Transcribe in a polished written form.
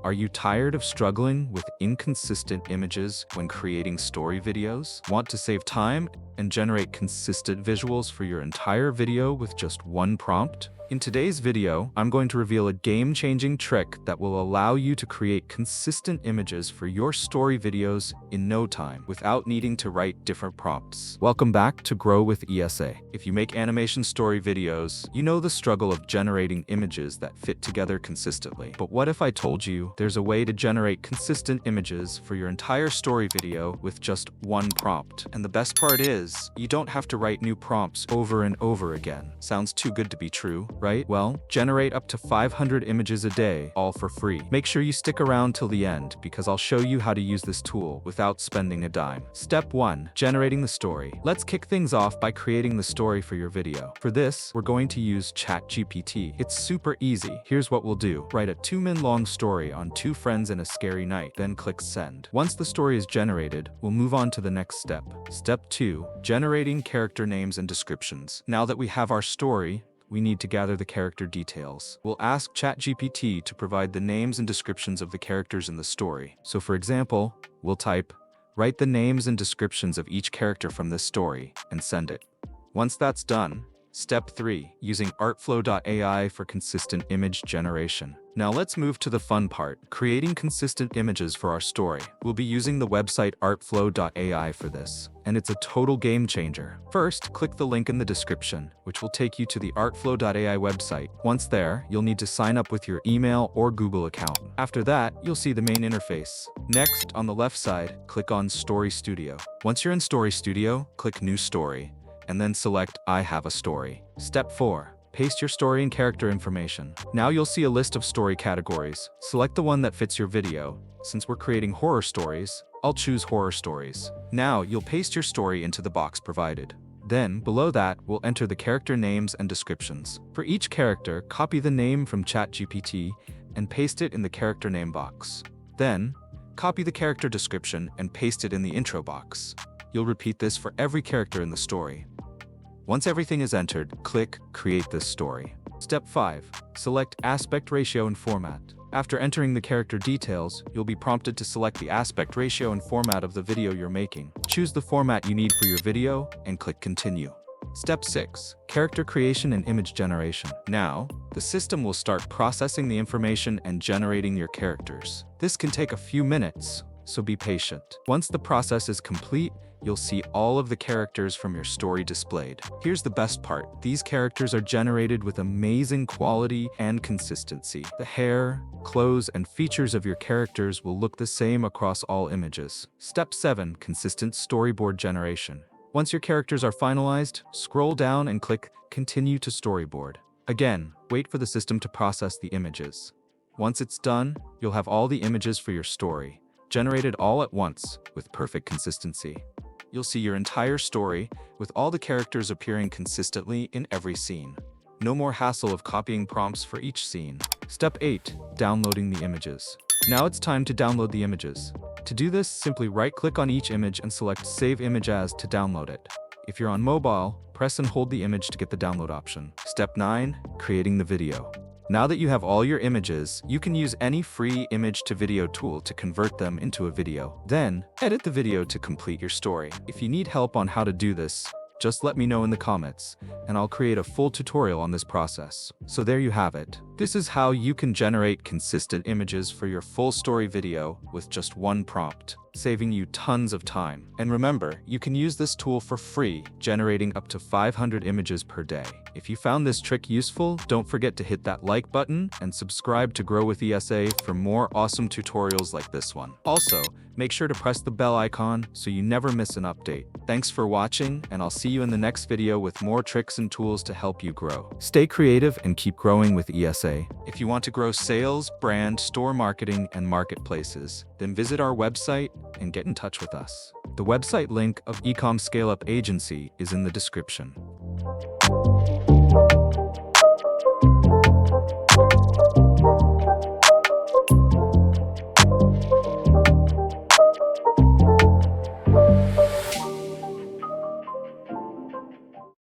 Are you tired of struggling with inconsistent images when creating story videos? Want to save time and generate consistent visuals for your entire video with just one prompt? In today's video, I'm going to reveal a game-changing trick that will allow you to create consistent images for your story videos in no time without needing to write different prompts. Welcome back to Grow with ESA. If you make animation story videos, you know the struggle of generating images that fit together consistently. But what if I told you there's a way to generate consistent images for your entire story video with just one prompt? And the best part is, you don't have to write new prompts over and over again. Sounds too good to be true, right? Well, generate up to 500 images a day, all for free. Make sure you stick around till the end because I'll show you how to use this tool without spending a dime. Step 1. Generating the story. Let's kick things off by creating the story for your video. For this, we're going to use ChatGPT. It's super easy. Here's what we'll do. Write a 2-min long story on 2 friends and a scary night, then click send. Once the story is generated, we'll move on to the next step. Step 2. Generating character names and descriptions. Now that we have our story, we need to gather the character details. We'll ask ChatGPT to provide the names and descriptions of the characters in the story. So for example, we'll type, "Write the names and descriptions of each character from this story," and send it. Once that's done, Step 3. Using Artflow.ai for consistent image generation. Now let's move to the fun part, creating consistent images for our story. We'll be using the website Artflow.ai for this, and it's a total game changer. First, click the link in the description, which will take you to the Artflow.ai website. Once there, you'll need to sign up with your email or Google account. After that, you'll see the main interface. Next, on the left side, click on Story Studio. Once you're in Story Studio, click New Story, and then select I have a story. Step 4. Paste your story and character information. Now you'll see a list of story categories. Select the one that fits your video. Since we're creating horror stories, I'll choose horror stories. Now you'll paste your story into the box provided. Then, below that, we'll enter the character names and descriptions. For each character, copy the name from ChatGPT and paste it in the character name box. Then, copy the character description and paste it in the intro box. You'll repeat this for every character in the story. Once everything is entered, click Create this story. Step 5. Select aspect ratio and format. After entering the character details, you'll be prompted to select the aspect ratio and format of the video you're making. Choose the format you need for your video and click Continue. Step 6. Character creation and image generation. Now, the system will start processing the information and generating your characters. This can take a few minutes, so be patient. Once the process is complete, you'll see all of the characters from your story displayed. Here's the best part. These characters are generated with amazing quality and consistency. The hair, clothes, and features of your characters will look the same across all images. Step 7. Consistent storyboard generation. Once your characters are finalized, scroll down and click Continue to Storyboard. Again, wait for the system to process the images. Once it's done, you'll have all the images for your story, generated all at once with perfect consistency. You'll see your entire story with all the characters appearing consistently in every scene. No more hassle of copying prompts for each scene. Step 8. Downloading the images. Now it's time to download the images. To do this, simply right-click on each image and select Save Image As to download it. If you're on mobile, press and hold the image to get the download option. Step 9. Creating the video. Now that you have all your images, you can use any free image-to-video tool to convert them into a video. Then, edit the video to complete your story. If you need help on how to do this, just let me know in the comments, and I'll create a full tutorial on this process. So there you have it. This is how you can generate consistent images for your full story video with just one prompt, saving you tons of time. And remember, you can use this tool for free, generating up to 500 images per day. If you found this trick useful, don't forget to hit that like button and subscribe to Grow with ESA for more awesome tutorials like this one. Also, make sure to press the bell icon so you never miss an update. Thanks for watching, and I'll see you in the next video with more tricks and tools to help you grow. Stay creative and keep growing with ESA. If you want to grow sales, brand, store marketing, and marketplaces, then visit our website and get in touch with us. The website link of Ecom Scale Up Agency is in the description.